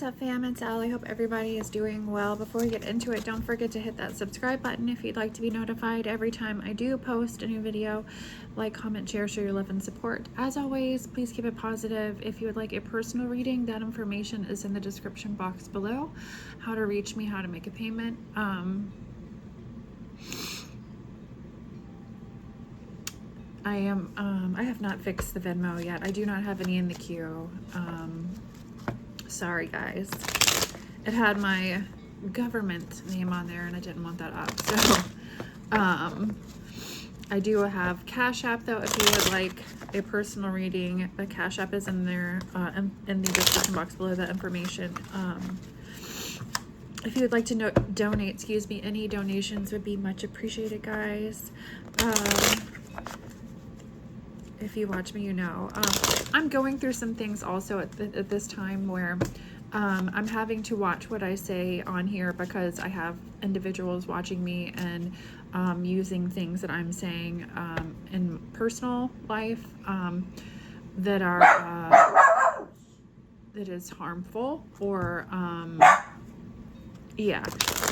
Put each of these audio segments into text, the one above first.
What's up, fam? It's Al. I hope everybody is doing well. Before we get into it, don't forget to hit that subscribe button if you'd like to be notified every time I do post a new video. Like, comment, share, show your love and support. As always, please keep it positive. If you would like a personal reading, that information is in the description box below. How to reach me, how to make a payment. I have not fixed the Venmo yet. I do not have any in the queue. Sorry guys, it had my government name on there and I didn't want that up. So I do have Cash App though, if you would like a personal reading. The Cash App is in there, in the description box below, that information. If you would like to donate, any donations would be much appreciated, guys. If you watch me, you know. I'm going through some things also at this time where I'm having to watch what I say on here because I have individuals watching me and using things that I'm saying in personal life that are that is harmful, or yeah.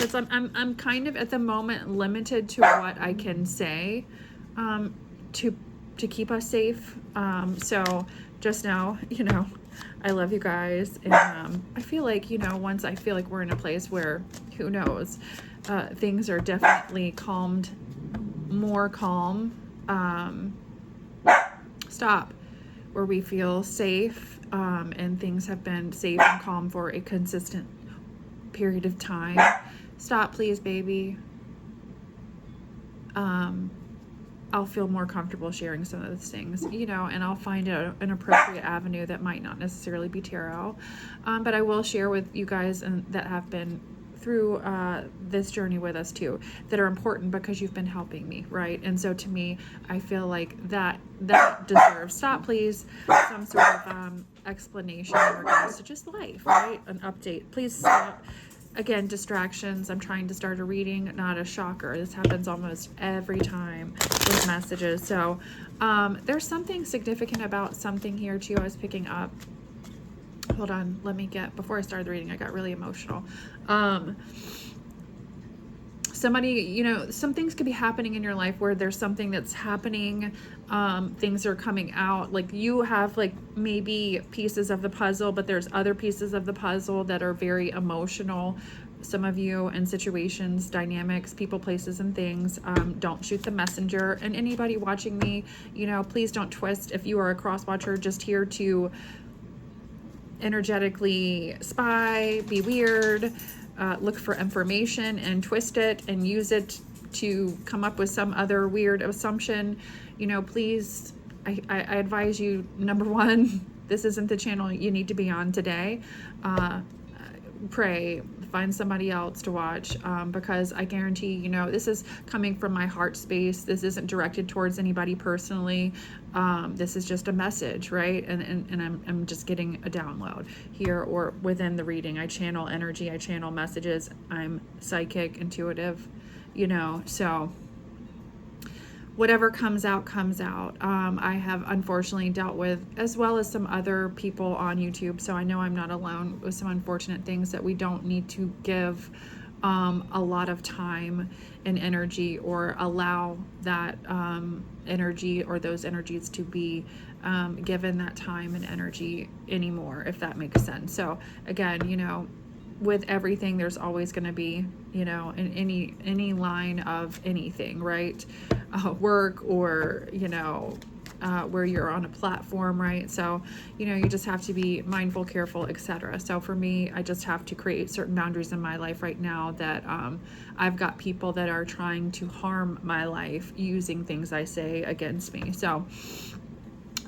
So I'm kind of at the moment limited to what I can say to keep us safe. So just know, you know, I love you guys. And I feel like, you know, once I feel like we're in a place where, who knows, things are definitely more calm, where we feel safe, and things have been safe and calm for a consistent period of time. Stop, please, baby. I'll feel more comfortable sharing some of those things, you know, and I'll find an appropriate avenue that might not necessarily be tarot. But I will share with you guys that have been through this journey with us too, that are important because you've been helping me, right? And so to me, I feel like that deserves, stop please, some sort of explanation in regards to just life, right? An update. Please stop. Again, distractions. I'm trying to start a reading, not a shocker. This happens almost every time with messages. So there's something significant about something here too I was picking up. Hold on, before I started the reading, I got really emotional. Somebody, you know, some things could be happening in your life where there's something that's happening, things are coming out, like you have like maybe pieces of the puzzle, but there's other pieces of the puzzle that are very emotional. Some of you in situations, dynamics, people, places, and things. Don't shoot the messenger. And anybody watching me, you know, please don't twist. If you are a cross watcher, just here to energetically spy, be weird, look for information and twist it and use it to come up with some other weird assumption, you know, please, I advise you, number one, this isn't the channel you need to be on today. Pray, find somebody else to watch, because I guarantee, you know, this is coming from my heart space. This isn't directed towards anybody personally. This is just a message, right? And I'm just getting a download here or within the reading. I channel energy, I channel messages. I'm psychic, intuitive, you know, so whatever comes out, comes out. I have unfortunately dealt with, as well as some other people on YouTube, so I know I'm not alone with some unfortunate things that we don't need to give a lot of time and energy, or allow that energy or those energies to be given that time and energy anymore, if that makes sense. So again, you know, with everything, there's always going to be, you know, in any line of anything, right? Work, or, you know, where you're on a platform, right? So, you know, you just have to be mindful, careful, etc. So for me, I just have to create certain boundaries in my life right now that I've got people that are trying to harm my life using things I say against me. So,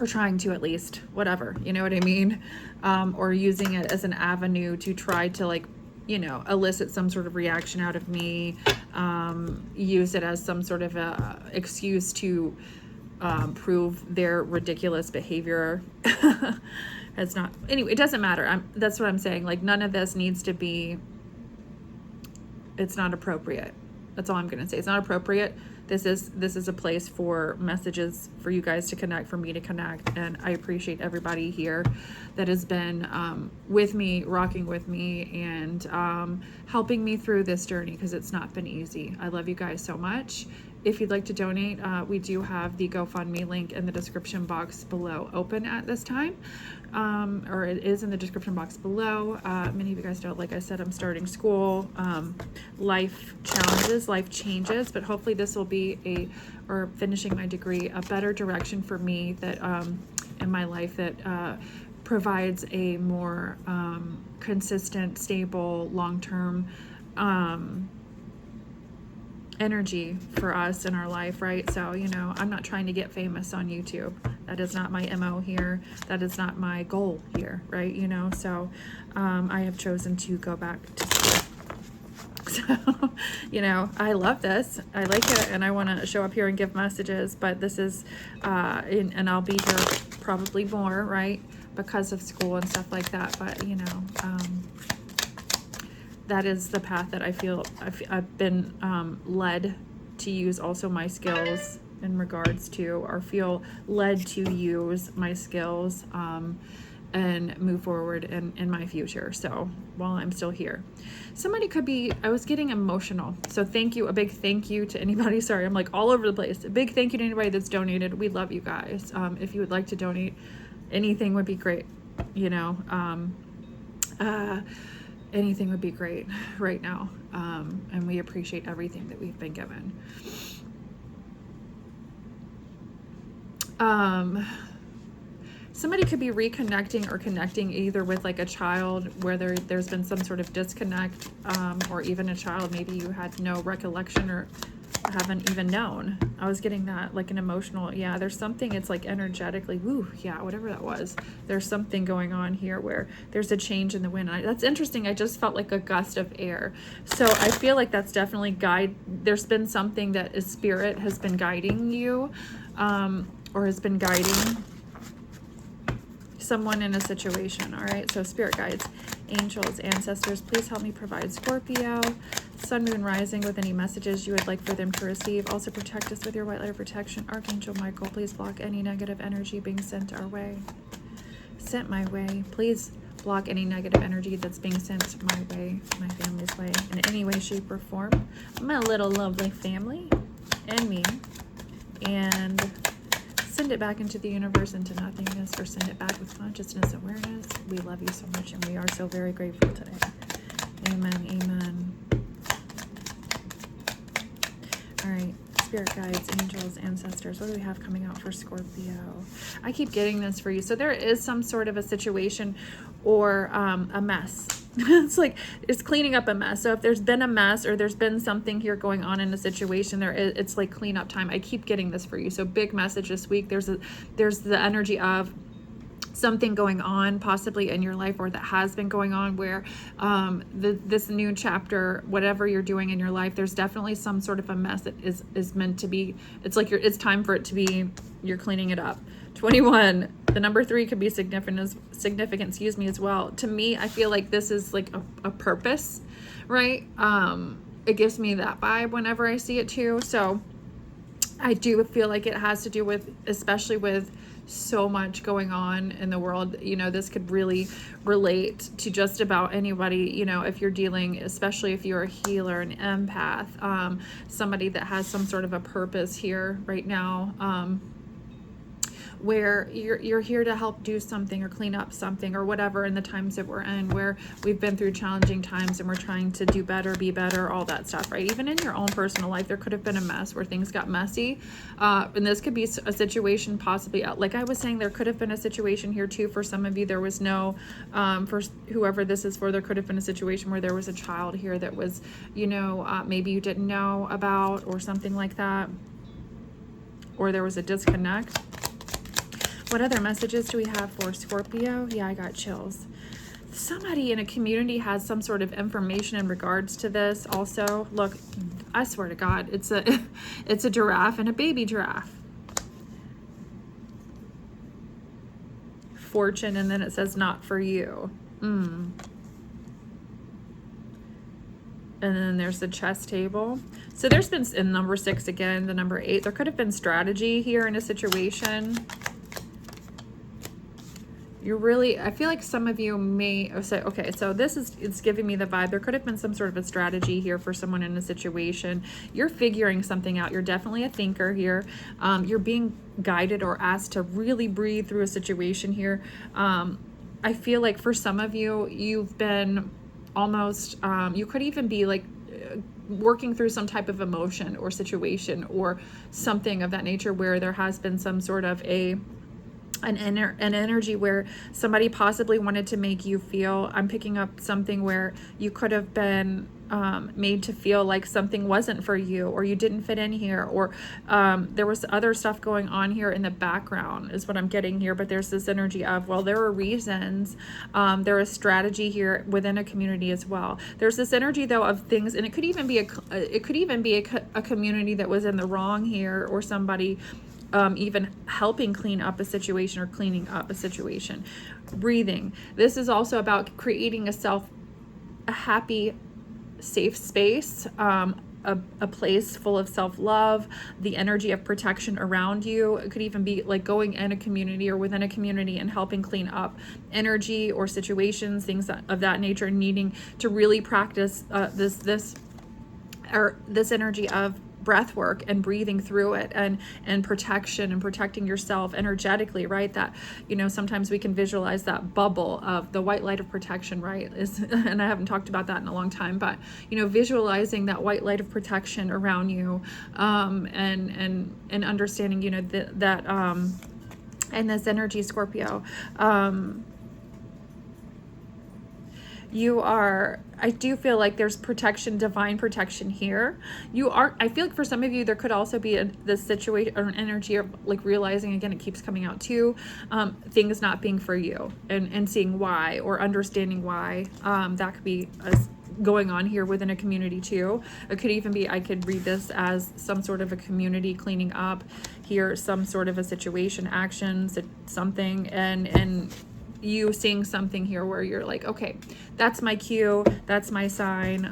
or trying to, at least, whatever, you know what I mean? Or using it as an avenue to try to, like, you know, elicit some sort of reaction out of me, use it as some sort of a excuse to prove their ridiculous behavior. Has not, anyway, it doesn't matter. That's what I'm saying. Like, none of this needs to be, it's not appropriate. That's all I'm going to say. It's not appropriate. this is a place for messages for you guys to connect, for me to connect. And I appreciate everybody here that has been with me, rocking with me, and helping me through this journey, because it's not been easy. I love you guys so much. If you'd like to donate, we do have the GoFundMe link in the description box below open at this time, or it is in the description box below. Many of you guys know, like I said, I'm starting school, life challenges, life changes, but hopefully this will be or finishing my degree, a better direction for me that in my life that provides a more consistent, stable, long-term energy for us in our life, right? So, you know, I'm not trying to get famous on YouTube. That is not my MO here. That is not my goal here, right? You know, so I have chosen to go back to school. So, you know, I love this. I like it, and I want to show up here and give messages, but this is, and I'll be here probably more, right? Because of school and stuff like that, but, you know, that is the path that I feel I've been led to use also my skills in regards to, or feel led to use my skills and move forward in my future. So while I'm still here, somebody could be, I was getting emotional. So thank you, a big thank you to anybody. Sorry, I'm like all over the place. A big thank you to anybody that's donated. We love you guys. If you would like to donate, anything would be great, you know. Anything would be great right now, and we appreciate everything that we've been given. Somebody could be reconnecting or connecting either with like a child where there's been some sort of disconnect, or even a child maybe you had no recollection or haven't even known. I was getting that, like an emotional, yeah, there's something, it's like energetically, woo, yeah, whatever that was. There's something going on here where there's a change in the wind. That's interesting. I just felt like a gust of air. So I feel like that's definitely there's been something that is spirit has been guiding you, or has been guiding someone in a situation. All right, so spirit guides, angels, ancestors, please help me provide Scorpio, sun, moon, rising with any messages you would like for them to receive. Also protect us with your white light of protection. Archangel Michael, please block any negative energy being sent our way. Sent my way. Please block any negative energy that's being sent my way, my family's way, in any way, shape, or form. My little lovely family and me. And send it back into the universe, into nothingness, or send it back with consciousness, awareness. We love you so much, and we are so very grateful today. Amen, amen. All right, spirit guides, angels, ancestors, what do we have coming out for Scorpio? I keep getting this for you. So there is some sort of a situation or a mess. It's like it's cleaning up a mess. So if there's been a mess or there's been something here going on in a situation, it's like cleanup time. I keep getting this for you. So big message this week. There's the energy of something going on possibly in your life, or that has been going on, where this new chapter, whatever you're doing in your life, there's definitely some sort of a mess that is meant to be, it's like it's time for it to be, you're cleaning it up. 21, the number 3 could be significant, excuse me, as well. To me, I feel like this is like a purpose, right? It gives me that vibe whenever I see it too. So I do feel like it has to do with, especially with so much going on in the world, you know, this could really relate to just about anybody, you know, if you're dealing, especially if you're a healer, an empath, somebody that has some sort of a purpose here right now, where you're here to help do something or clean up something or whatever in the times that we're in, where we've been through challenging times and we're trying to do better, be better, all that stuff, right? Even in your own personal life, there could have been a mess where things got messy. And this could be a situation possibly, like I was saying, there could have been a situation here too. For some of you, there was no, for whoever this is for, there could have been a situation where there was a child here that was, you know, maybe you didn't know about or something like that, or there was a disconnect. What other messages do we have for Scorpio? Yeah, I got chills. Somebody in a community has some sort of information in regards to this also. Look, I swear to God, it's a giraffe and a baby giraffe. Fortune, and then it says not for you. And then there's the chess table. So there's been, in number 6 again, the number 8, there could have been strategy here in a situation. You're really, I feel like some of you may say, okay, so this is, it's giving me the vibe. There could have been some sort of a strategy here for someone in a situation. You're figuring something out. You're definitely a thinker here. You're being guided or asked to really breathe through a situation here. I feel like for some of you, you've been almost, you could even be like working through some type of emotion or situation or something of that nature where there has been some sort of an energy where somebody possibly wanted to make you feel, I'm picking up something where you could have been made to feel like something wasn't for you, or you didn't fit in here, or there was other stuff going on here in the background is what I'm getting here. But there's this energy of, well, there are reasons, there is strategy here within a community as well. There's this energy though of things, and it could even be a community that was in the wrong here, or somebody even helping clean up a situation or cleaning up a situation. Breathing. This is also about creating a happy, safe space, a place full of self-love, the energy of protection around you. It could even be like going in a community or within a community and helping clean up energy or situations, things of that nature, needing to really practice this energy of breath work and breathing through it, and protection and protecting yourself energetically, right? That, you know, sometimes we can visualize that bubble of the white light of protection, right? And I haven't talked about that in a long time, but, you know, visualizing that white light of protection around you, and understanding, you know, that and this energy, Scorpio, you are, I do feel like there's protection, divine protection here. I feel like for some of you, there could also be this situation or an energy of like realizing, again, it keeps coming out too, things not being for you, and seeing why, or understanding why. That could be going on here within a community too. It could even be, I could read this as some sort of a community cleaning up here, some sort of a situation, action, something, and you seeing something here where you're like, okay, that's my cue, that's my sign.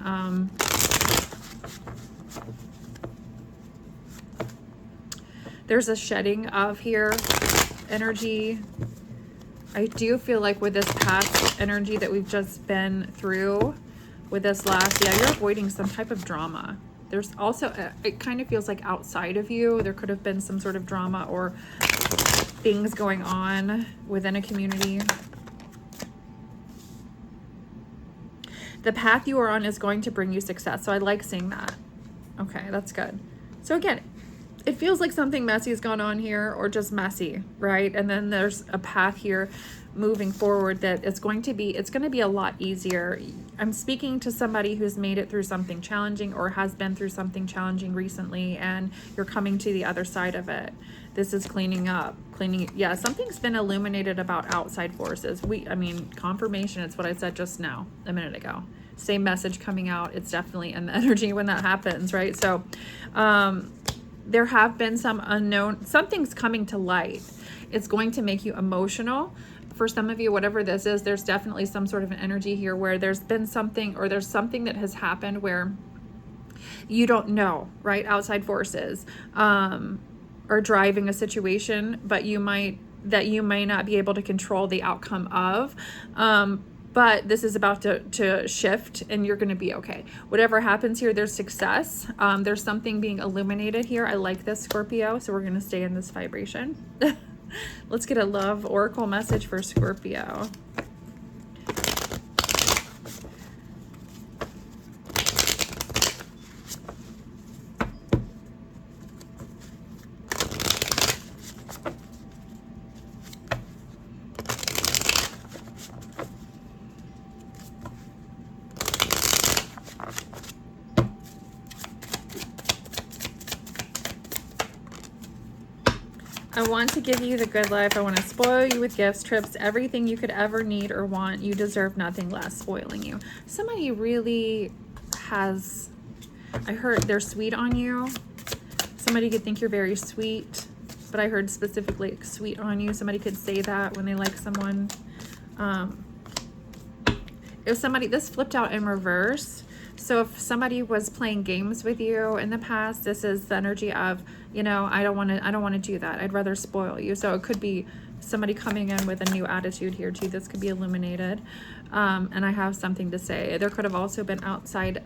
There's a shedding of here energy. I do feel like with this past energy that we've just been through, with this last, yeah, you're avoiding some type of drama. There's also, it kind of feels like outside of you, there could have been some sort of drama or things going on within a community. The path you are on is going to bring you success. So I like seeing that. Okay, that's good. So again, it feels like something messy has gone on here, or just messy, right? And then there's a path here moving forward that it's going to be a lot easier. I'm speaking to somebody who's made it through something challenging or has been through something challenging recently, and you're coming to the other side of it. This is cleaning up, yeah, something's been illuminated about outside forces. I mean, confirmation, it's what I said just now, a minute ago. Same message coming out. It's definitely in the energy when that happens, right? So there have been some unknown, something's coming to light. It's going to make you emotional. For some of you, whatever this is, there's definitely some sort of an energy here where there's been something, or there's something that has happened where you don't know, right? Outside forces are driving a situation, but you may not be able to control the outcome of. But this is about to shift, and you're going to be okay. Whatever happens here, there's success. There's something being illuminated here. I like this, Scorpio. So we're going to stay in this vibration. Let's get a love oracle message for Scorpio. I want to give you the good life. I want to spoil you with gifts, trips, everything you could ever need or want. You deserve nothing less, spoiling you. Somebody really has, I heard they're sweet on you. Somebody could think you're very sweet, but I heard specifically sweet on you. Somebody could say that when they like someone. If somebody, this flipped out in reverse. So if somebody was playing games with you in the past, this is the energy of, you know, I don't want to do that. I'd rather spoil you. So it could be somebody coming in with a new attitude here too. This could be illuminated. And I have something to say. There could have also been outside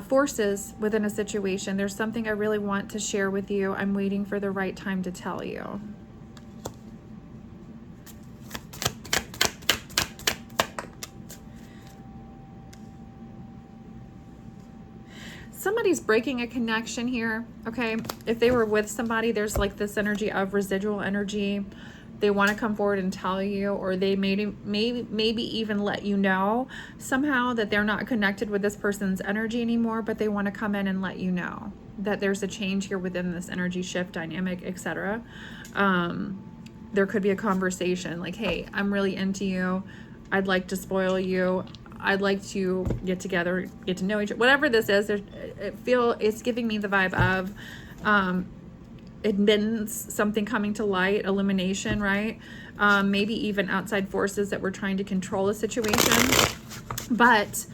forces within a situation. There's something I really want to share with you. I'm waiting for the right time to tell you. Somebody's breaking a connection here, okay? If they were with somebody, there's like this energy of residual energy. They want to come forward and tell you, or they maybe even let you know somehow that they're not connected with this person's energy anymore, but they want to come in and let you know that there's a change here within this energy shift dynamic, etc. There could be a conversation like, hey, I'm really into you. I'd like to spoil you. I'd like to get together, get to know each other. Whatever this is, it's giving me the vibe of admittance, something coming to light, illumination, right? Maybe even outside forces that were trying to control a situation, but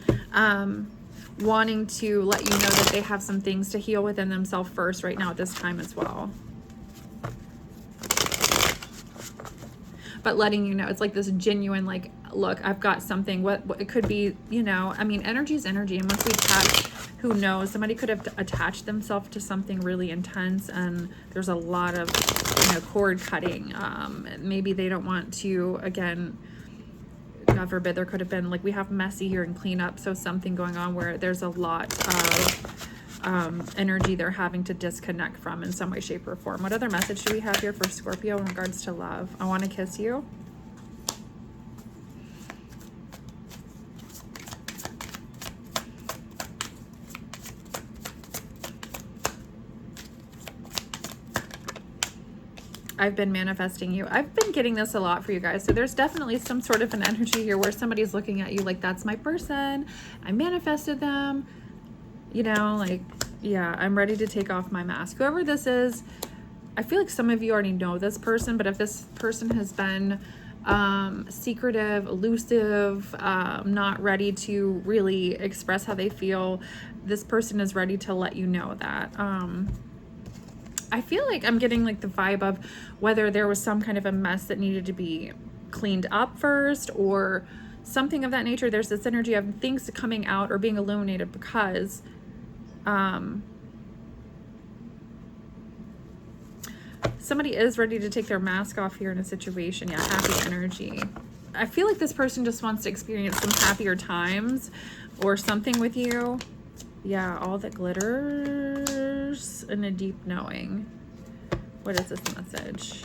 wanting to let you know that they have some things to heal within themselves first right now at this time as well. But letting you know, it's like this genuine, like, look, I've got something. What it could be, you know, I mean, energy is energy. And once we attach, who knows, somebody could have attached themselves to something really intense, and there's a lot of, you know, cord cutting. Maybe they don't want to, again, God forbid, there could have been, like, we have messy here and cleanup. So something going on where there's a lot of energy they're having to disconnect from in some way, shape, or form. What other message do we have here for Scorpio in regards to love? I want to kiss you. I've been manifesting you. I've been getting this a lot for you guys. So there's definitely some sort of an energy here where somebody's looking at you like, that's my person. I manifested them. You know, like, yeah, I'm ready to take off my mask. Whoever this is, I feel like some of you already know this person, but if this person has been secretive, elusive, not ready to really express how they feel, this person is ready to let you know that. I feel like I'm getting like the vibe of whether there was some kind of a mess that needed to be cleaned up first or something of that nature. There's this energy of things coming out or being illuminated because somebody is ready to take their mask off here in a situation. Yeah, happy energy. I feel like this person just wants to experience some happier times or something with you. Yeah, all that glitters and a deep knowing. What is this message?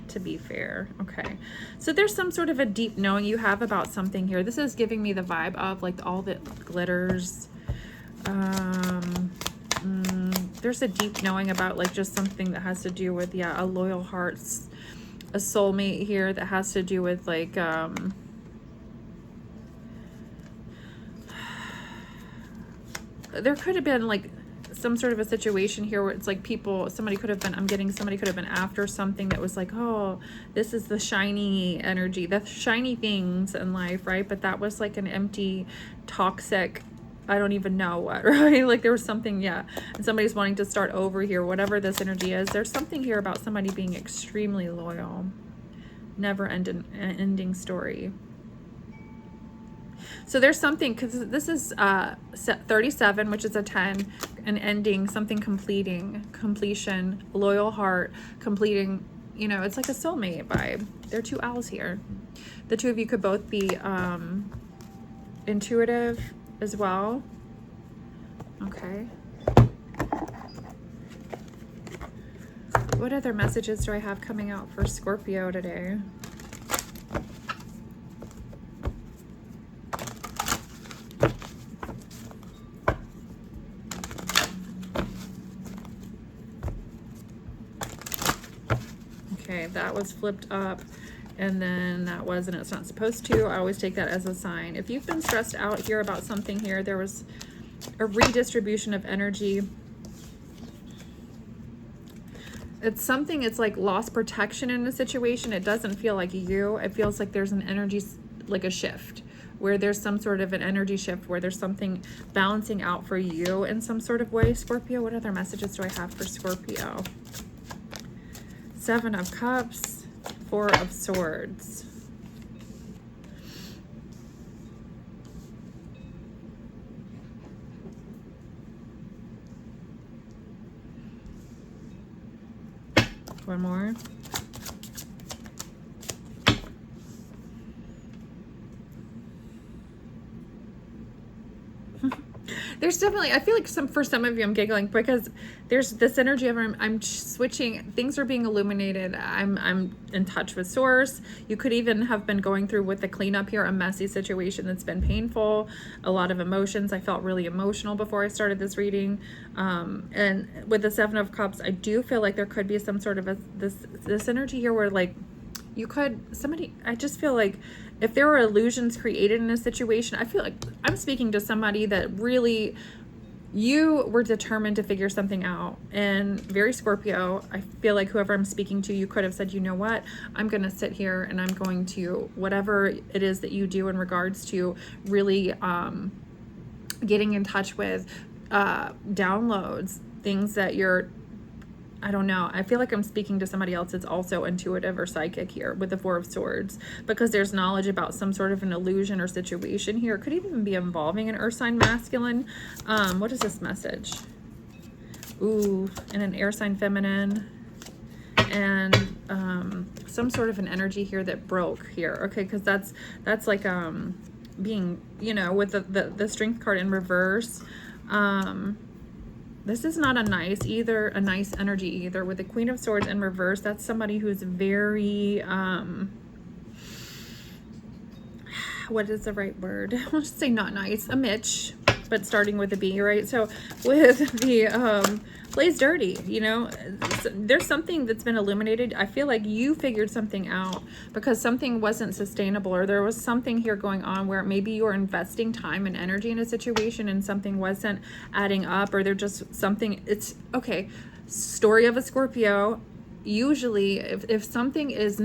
To be fair. Okay. So there's some sort of a deep knowing you have about something here. This is giving me the vibe of like all that glitters. There's a deep knowing about like just something that has to do with, yeah, a loyal heart, a soulmate here that has to do with like, there could have been like some sort of a situation here where it's like somebody could have been after something that was like, oh, this is the shiny energy, the shiny things in life, right? But that was like an empty, toxic, I don't even know what, right? Like there was something, yeah. And somebody's wanting to start over here, whatever this energy is. There's something here about somebody being extremely loyal. Never ending story. So there's something, because this is 37, which is a 10, an ending, something completion, loyal heart, completing, you know, it's like a soulmate vibe. There are two owls here. The two of you could both be intuitive as well. Okay. What other messages do I have coming out for Scorpio today? Okay, that was flipped up, and then that wasn't. It's not supposed to. I always take that as a sign. If you've been stressed out here about something here, there was a redistribution of energy. It's something, it's like lost protection in a situation. It doesn't feel like you. It feels like there's an energy, like a shift, where there's some sort of an energy shift, where there's something balancing out for you in some sort of way, Scorpio. What other messages do I have for Scorpio? Seven of Cups, Four of Swords. One more. There's definitely, I feel like for some of you, I'm giggling because there's this energy of I'm switching, things are being illuminated. I'm in touch with source. You could even have been going through with the cleanup here, a messy situation that's been painful, a lot of emotions. I felt really emotional before I started this reading. And with the Seven of Cups, I do feel like there could be some sort of this energy here where like I just feel like if there were illusions created in a situation, I feel like I'm speaking to somebody that really, you were determined to figure something out. And very Scorpio, I feel like whoever I'm speaking to, you could have said, you know what, I'm going to sit here and I'm going to, whatever it is that you do in regards to really getting in touch with downloads, things that you're, I don't know. I feel like I'm speaking to somebody else that's also intuitive or psychic here with the Four of Swords, because there's knowledge about some sort of an illusion or situation here. It could even be involving an earth sign masculine. What is this message? Ooh, and an air sign feminine. And some sort of an energy here that broke here. Okay, because that's like being, you know, with the Strength card in reverse. This is not a nice energy either. With the Queen of Swords in reverse, that's somebody who's very, what is the right word? I'll just say not nice. A Mitch, but starting with a B, right? So with the plays dirty, you know, there's something that's been illuminated. I feel like you figured something out because something wasn't sustainable, or there was something here going on where maybe you're investing time and energy in a situation and something wasn't adding up, or they're just something. It's okay. Story of a Scorpio. Usually if something is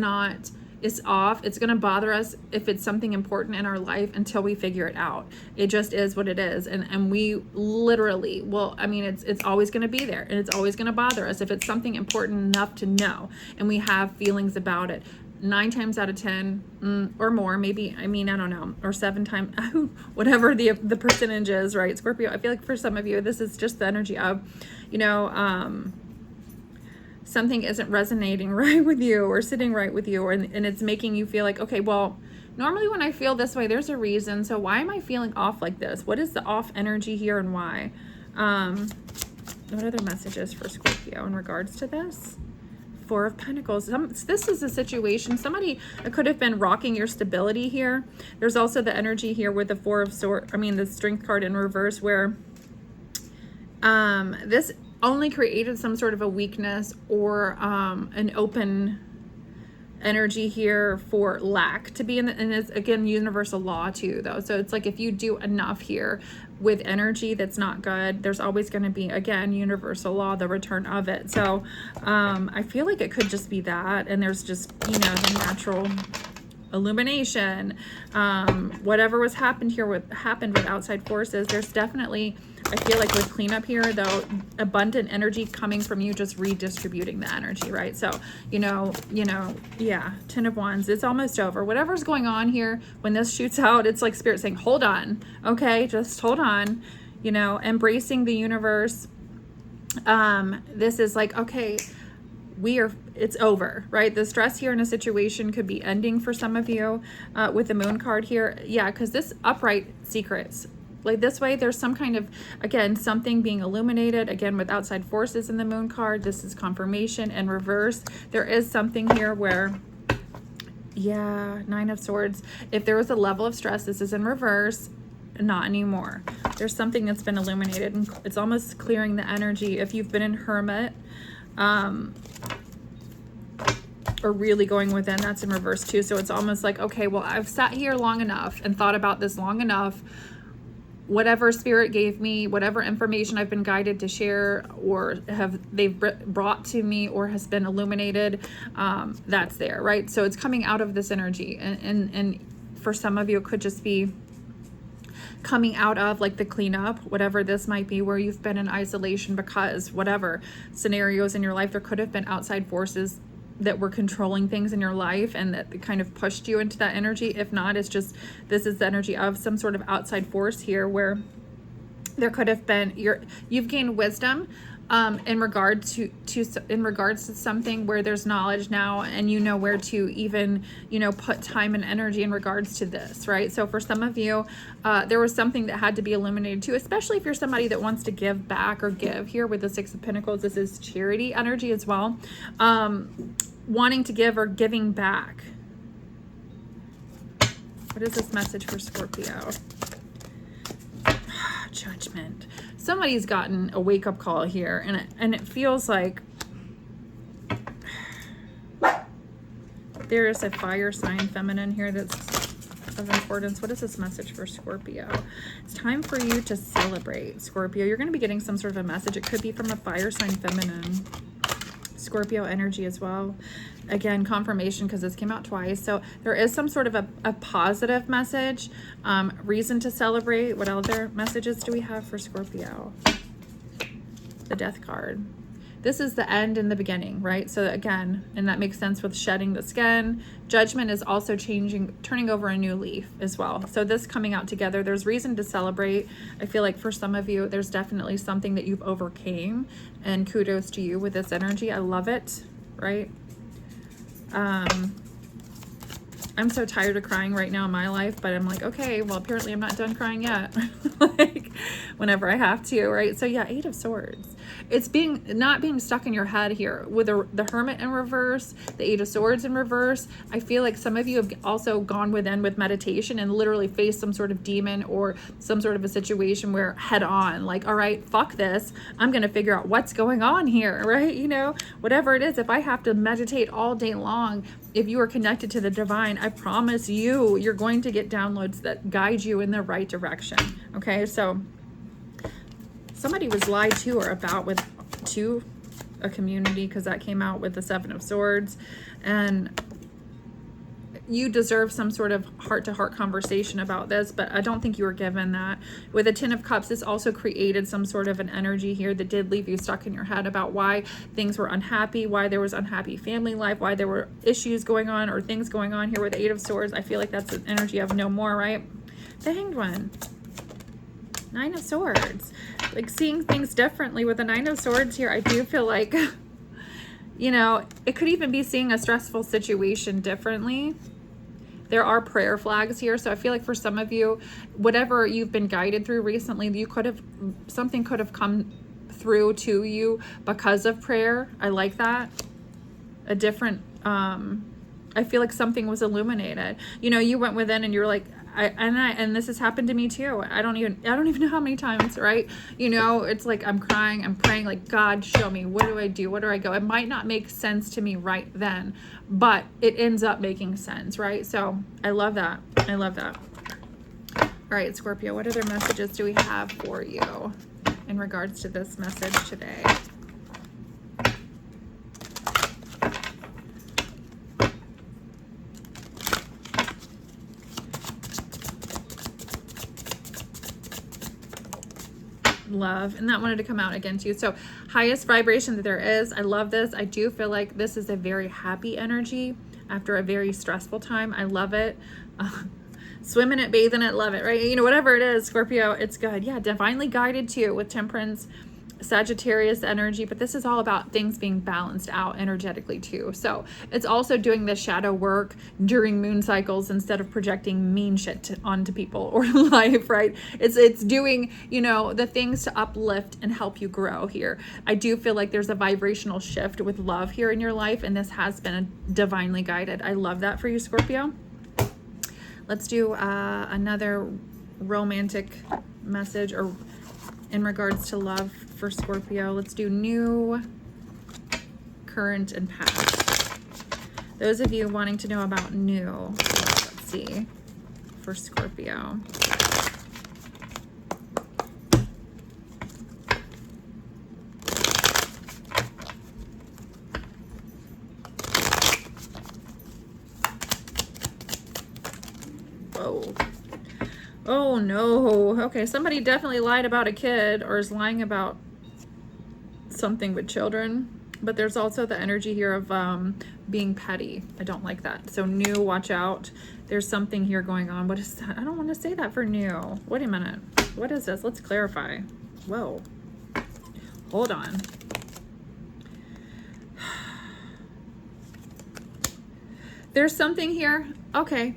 off, it's going to bother us if it's something important in our life until we figure it out. It just is what it is. And we literally, well, I mean, it's always going to be there, and it's always going to bother us if it's something important enough to know and we have feelings about it. 9 times out of 10 or more, maybe, I mean, I don't know, or 7 times, whatever the percentage is, right? Scorpio, I feel like for some of you, this is just the energy of, you know, something isn't resonating right with you or sitting right with you, and it's making you feel like, okay, well, normally when I feel this way, there's a reason. So why am I feeling off like this? What is the off energy here and why? What other messages for Scorpio in regards to this? Four of Pentacles. This is a situation, somebody could have been rocking your stability here. There's also the energy here with the Four of Swords, I mean, the Strength card in reverse, where this only created some sort of a weakness or an open energy here for lack to be in and it's again universal law too though. So it's like if you do enough here with energy that's not good, there's always going to be, again, universal law, the return of it. So I feel like it could just be that, and there's just, you know, the natural illumination, whatever was happened with outside forces. There's definitely, I feel like with cleanup here though, abundant energy coming from you, just redistributing the energy, right? So you know, yeah, 10 of Wands, it's almost over. Whatever's going on here, when this shoots out, it's like Spirit saying, hold on, okay, just hold on, you know, embracing the universe. This is like, okay, it's over, right? The stress here in a situation could be ending for some of you with the Moon card here. Yeah, because this upright secrets, like this way, there's some kind of, again, something being illuminated, again, with outside forces in the Moon card. This is confirmation and reverse. There is something here where, yeah, 9 of Swords. If there was a level of stress, this is in reverse. Not anymore. There's something that's been illuminated, and it's almost clearing the energy. If you've been in Hermit, or really going within, that's in reverse too. So it's almost like, okay, well, I've sat here long enough and thought about this long enough. Whatever Spirit gave me, whatever information I've been guided to share, or they've brought to me, or has been illuminated, that's there, right? So it's coming out of this energy, and for some of you, it could just be coming out of, like the cleanup, whatever this might be, where you've been in isolation because whatever scenarios in your life, there could have been outside forces that were controlling things in your life and that kind of pushed you into that energy. If not, it's just, this is the energy of some sort of outside force here where there could have been, you've gained wisdom in regards to something where there's knowledge now, and you know where to even, put time and energy in regards to this, right? So for some of you, there was something that had to be illuminated too, especially if you're somebody that wants to give back or give. Here with the Six of Pentacles, this is charity energy as well. Wanting to give or giving back. What is this message for Scorpio? Judgment. Somebody's gotten a wake-up call here, and it feels like there is a fire sign feminine here that's of importance. What is this message for Scorpio? It's time for you to celebrate, Scorpio. You're going to be getting some sort of a message. It could be from a fire sign feminine. Scorpio energy as well. Again, confirmation, because this came out twice. So there is some sort of a positive message, reason to celebrate. What other messages do we have for Scorpio? The Death card. This is the end and the beginning, right? So again, and that makes sense with shedding the skin. Judgment is also changing, turning over a new leaf as well. So this coming out together, there's reason to celebrate. I feel like for some of you, there's definitely something that you've overcame, and kudos to you with this energy. I love it, right? I'm so tired of crying right now in my life, but I'm like, okay, well, apparently I'm not done crying yet. Like, whenever I have to, right? So yeah, Eight of Swords. It's not being stuck in your head here with the Hermit in reverse, the Eight of Swords in reverse. I feel like some of you have also gone within with meditation and literally faced some sort of demon or some sort of a situation where head on, like, all right, fuck this. I'm going to figure out what's going on here, right? Whatever it is, if I have to meditate all day long, if you are connected to the divine, I promise you're going to get downloads that guide you in the right direction. Okay, so somebody was lied to or about to a community, because that came out with the Seven of Swords, and you deserve some sort of heart-to-heart conversation about this, but I don't think you were given that. With the Ten of Cups, this also created some sort of an energy here that did leave you stuck in your head about why things were unhappy, why there was unhappy family life, why there were issues going on or things going on here with the Eight of Swords. I feel like that's an energy of no more, right? The Hanged One. Nine of Swords. Like, seeing things differently with the Nine of Swords here. I do feel like, it could even be seeing a stressful situation differently. There are prayer flags here. So I feel like for some of you, whatever you've been guided through recently, something could have come through to you because of prayer. I like that. A different, I feel like something was illuminated. You went within and you're like, and this has happened to me too. I don't even know how many times, right? It's like I'm crying, I'm praying, like, God, show me, what do I do? Where do I go? It might not make sense to me right then, but it ends up making sense, right? So I love that. I love that. All right, Scorpio, what other messages do we have for you in regards to this message today? Love, and that wanted to come out again too. So highest vibration that there is. I love this. I do feel like this is a very happy energy after a very stressful time. I love it. Swim in it, bathe in it, love it, right? Whatever it is, Scorpio, it's good. Yeah, divinely guided too with Temperance, Sagittarius energy, but this is all about things being balanced out energetically too. So it's also doing the shadow work during moon cycles instead of projecting mean shit onto people or life, right? It's doing, the things to uplift and help you grow here. I do feel like there's a vibrational shift with love here in your life, and this has been divinely guided. I love that for you, Scorpio. Let's do another romantic message or in regards to love for Scorpio. Let's do new, current, and past. Those of you wanting to know about new, let's see, for Scorpio. Whoa. Oh no. Okay, somebody definitely lied about a kid or is lying about something with children. But there's also the energy here of being petty. I don't like that. So new, watch out. There's something here going on. What is that? I don't want to say that for new. Wait a minute. What is this? Let's clarify. Whoa. Hold on. There's something here. Okay.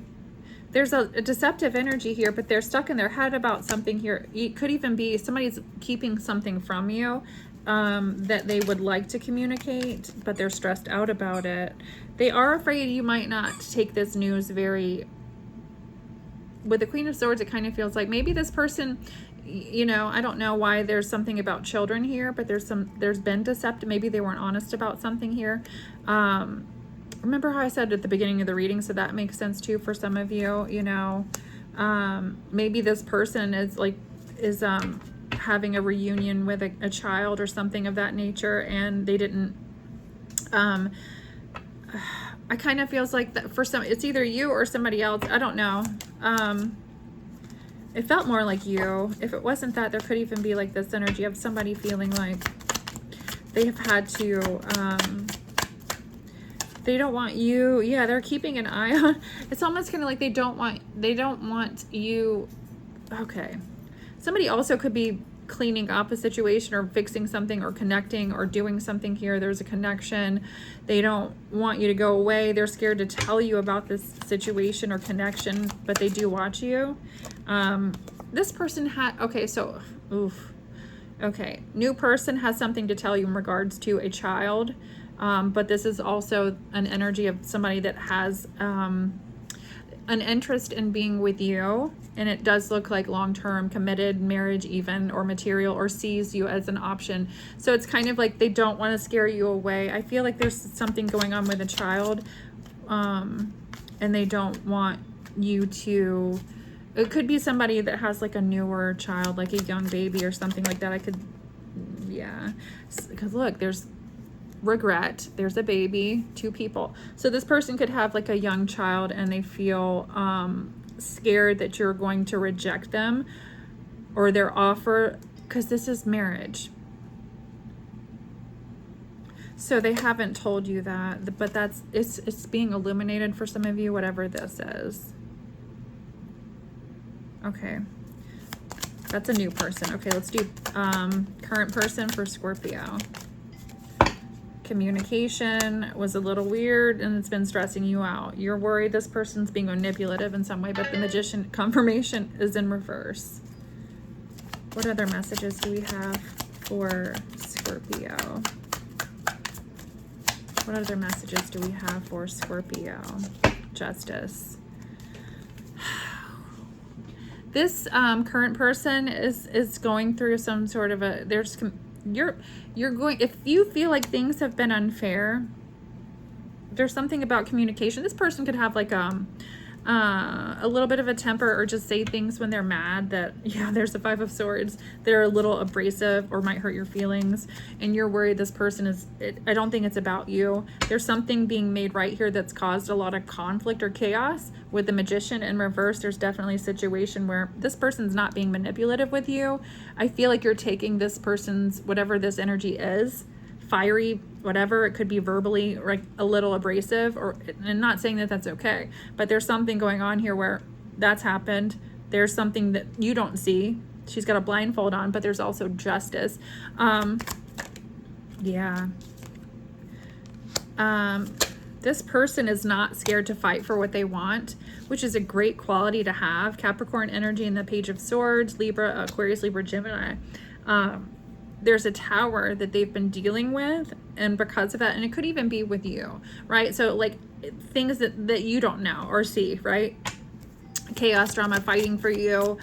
There's a deceptive energy here, but they're stuck in their head about something here. It could even be somebody's keeping something from you that they would like to communicate, but they're stressed out about it. They are afraid you might not take this news very... With the Queen of Swords, it kind of feels like maybe this person, you know, I don't know why there's something about children here, but there's been deceptive. Maybe they weren't honest about something here. Remember how I said at the beginning of the reading, so that makes sense too for some of you, you know. Maybe this person is having a reunion with a child or something of that nature, and they didn't I kind of feels like that for some, it's either you or somebody else. I don't know. It felt more like you. If it wasn't that, there could even be like this energy of somebody feeling like they have had to they don't want you. Yeah, they're keeping an eye on. It's almost kind of like they don't want you. Okay. Somebody also could be cleaning up a situation or fixing something or connecting or doing something here. There's a connection. They don't want you to go away. They're scared to tell you about this situation or connection, but they do watch you. This person had, okay, so, oof. Okay, new person has something to tell you in regards to a child. But this is also an energy of somebody that has an interest in being with you, and it does look like long-term committed marriage even, or material, or sees you as an option. So it's kind of like they don't want to scare you away. I feel like there's something going on with a child, and they don't want you to... It could be somebody that has like a newer child, like a young baby or something like that. I could, yeah, because look, there's regret, there's a baby, two people. So this person could have like a young child and they feel scared that you're going to reject them or their offer, because this is marriage. So they haven't told you that, but it's being illuminated for some of you, whatever this is. Okay, that's a new person. Okay, let's do current person for Scorpio. Communication was a little weird and it's been stressing you out. You're worried this person's being manipulative in some way, but the Magician confirmation is in reverse. What other messages do we have for Scorpio? What other messages do we have for Scorpio? Justice. This current person is going through some sort of a, you're going, if you feel like things have been unfair, there's something about communication. This person could have like a little bit of a temper or just say things when they're mad that, yeah, there's the Five of Swords. They're a little abrasive or might hurt your feelings, and you're worried this person is, I don't think it's about you. There's something being made right here that's caused a lot of conflict or chaos. With the Magician in reverse, there's definitely a situation where this person's not being manipulative with you. I feel like you're taking this person's, whatever this energy is, fiery, whatever, it could be verbally like a little abrasive, or, and not saying that that's okay, but there's something going on here where that's happened. There's something that you don't see. She's got a blindfold on, but there's also justice. Yeah. This person is not scared to fight for what they want, which is a great quality to have. Capricorn energy in the Page of Swords, Libra, Aquarius, Libra, Gemini. There's a tower that they've been dealing with, and because of that, and it could even be with you, right? So like things that you don't know or see, right? Chaos, drama, fighting for you,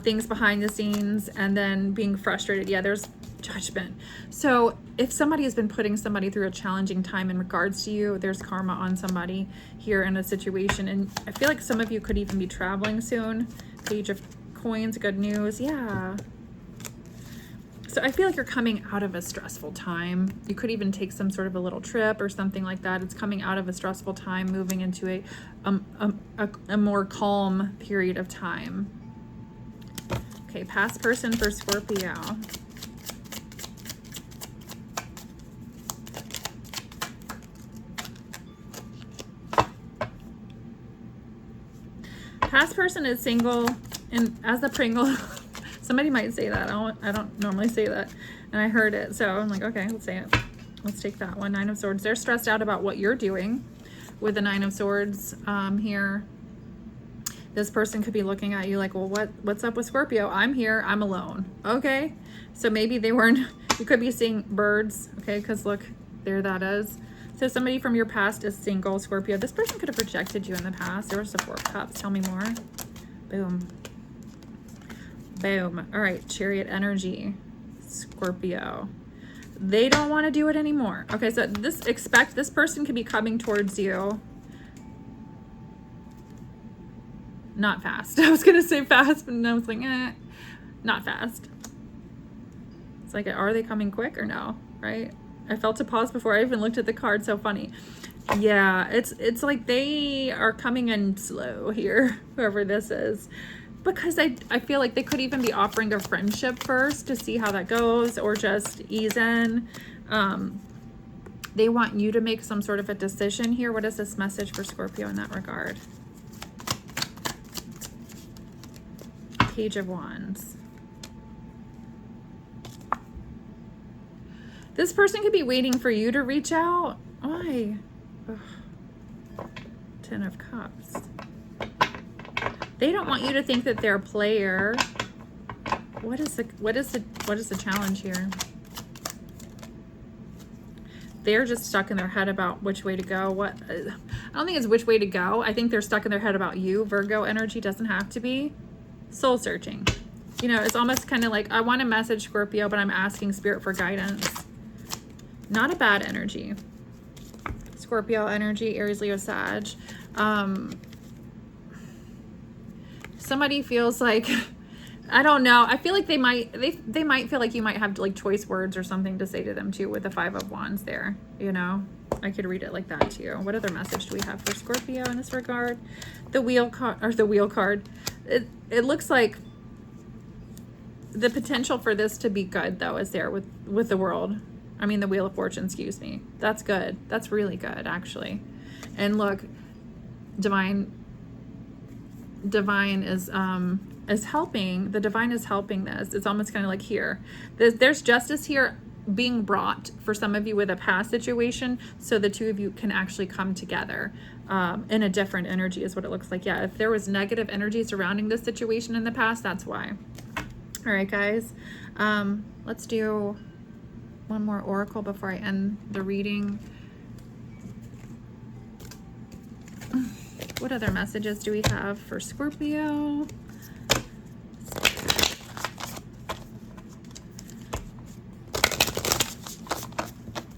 things behind the scenes, and then being frustrated. Yeah, there's judgment. So if somebody has been putting somebody through a challenging time in regards to you, there's karma on somebody here in a situation. And I feel like some of you could even be traveling soon. Page of Coins, good news. Yeah. So I feel like you're coming out of a stressful time. You could even take some sort of a little trip or something like that. It's coming out of a stressful time, moving into a more calm period of time. Okay, past person for Scorpio. Past person is single, and as a Pringle, somebody might say that. I don't normally say that, and I heard it, so I'm like, okay, let's say it. Let's take that one. Nine of Swords. They're stressed out about what you're doing with the Nine of Swords here. This person could be looking at you like, well, what's up with Scorpio? I'm here. I'm alone. Okay, so maybe they weren't. You could be seeing birds. Okay, because look, there that is. So somebody from your past is single, Scorpio. This person could have rejected you in the past. There was the Four of Cups. Tell me more. Boom. Boom. All right, Chariot energy, Scorpio. They don't want to do it anymore. Okay, so this person could be coming towards you. Not fast. I was going to say fast, but I was like, not fast. It's like, are they coming quick or no? Right? I felt a pause before I even looked at the card. So funny. Yeah, it's like they are coming in slow here, whoever this is. Because I feel like they could even be offering a friendship first to see how that goes, or just ease in. They want you to make some sort of a decision here. What is this message for Scorpio in that regard? Page of Wands. This person could be waiting for you to reach out. Why? Ugh. Ten of Cups. They don't want you to think that they're a player. What is the challenge here? They're just stuck in their head about which way to go. I don't think it's which way to go. I think they're stuck in their head about you. Virgo energy doesn't have to be. Soul searching. You know, it's almost kind of like, I want to message Scorpio, but I'm asking Spirit for guidance. Not a bad energy. Scorpio energy, Aries, Leo, Sag. Somebody feels like, I don't know. I feel like they might feel like you might have like choice words or something to say to them too with the Five of Wands there. You know, I could read it like that too. What other message do we have for Scorpio in this regard? The Wheel card, or the Wheel card. It looks like the potential for this to be good though is there with the World. I mean, the Wheel of Fortune, excuse me. That's good. That's really good, actually. And look, divine is helping. The divine is helping this. It's almost kind of like here. There's justice here being brought for some of you with a past situation, so the two of you can actually come together in a different energy is what it looks like. Yeah, if there was negative energy surrounding this situation in the past, that's why. All right, guys. Let's do one more oracle before I end the reading. What other messages do we have for Scorpio?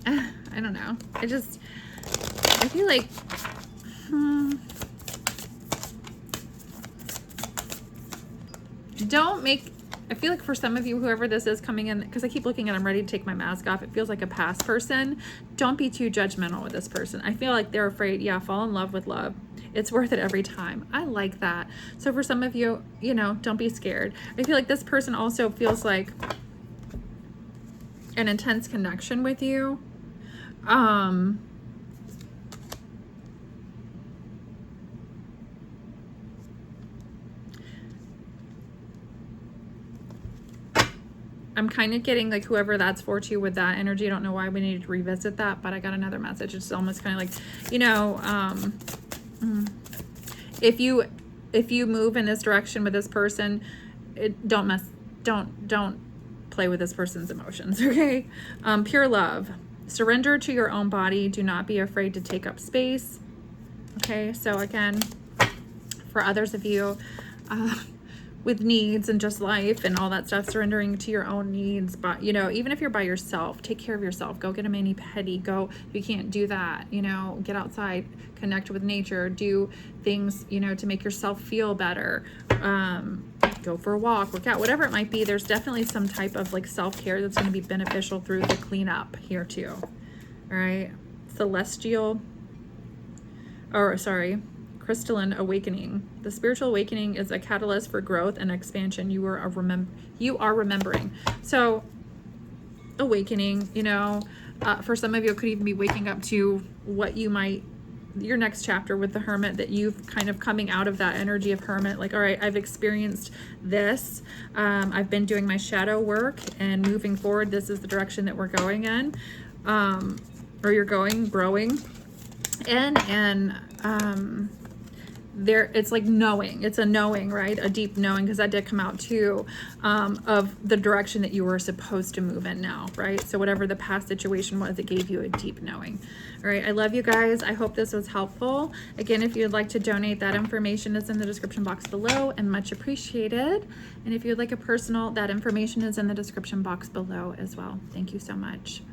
I don't know. I feel like I feel like for some of you, whoever this is coming in, because I keep looking at, I'm ready to take my mask off. It feels like a past person. Don't be too judgmental with this person. I feel like they're afraid. Yeah, fall in love with love. It's worth it every time. I like that. So for some of you, you know, don't be scared. I feel like this person also feels like an intense connection with you. I'm kind of getting like whoever that's for too with that energy. I don't know why we need to revisit that, but I got another message. It's almost kind of like, you know, if you move in this direction with this person, don't play with this person's emotions. Okay. Pure love. Surrender to your own body. Do not be afraid to take up space. Okay. So again, for others of you, with needs and just life and all that stuff, surrendering to your own needs. But, you know, even if you're by yourself, take care of yourself. Go get a mani-pedi. Go, if you can't do that, you know, get outside, connect with nature, do things, you know, to make yourself feel better. Go for a walk, work out, whatever it might be. There's definitely some type of like self-care that's going to be beneficial through the cleanup here too. All right. Celestial, or sorry, crystalline awakening. The spiritual awakening is a catalyst for growth and expansion. You are remembering. So awakening, you know, for some of you, it could even be waking up to what you might, your next chapter with the Hermit, that you've kind of coming out of that energy of Hermit, like, all right, I've experienced this. I've been doing my shadow work, and moving forward, this is the direction that we're going in, or you're growing. And there, it's like knowing, it's a knowing, right? A deep knowing, because that did come out too, of the direction that you were supposed to move in now, right? So whatever the past situation was, it gave you a deep knowing. All right, I love you guys. I hope this was helpful. Again, if you'd like to donate, that information is in the description box below, and much appreciated. And if you'd like a personal, that information is in the description box below as well. Thank you so much.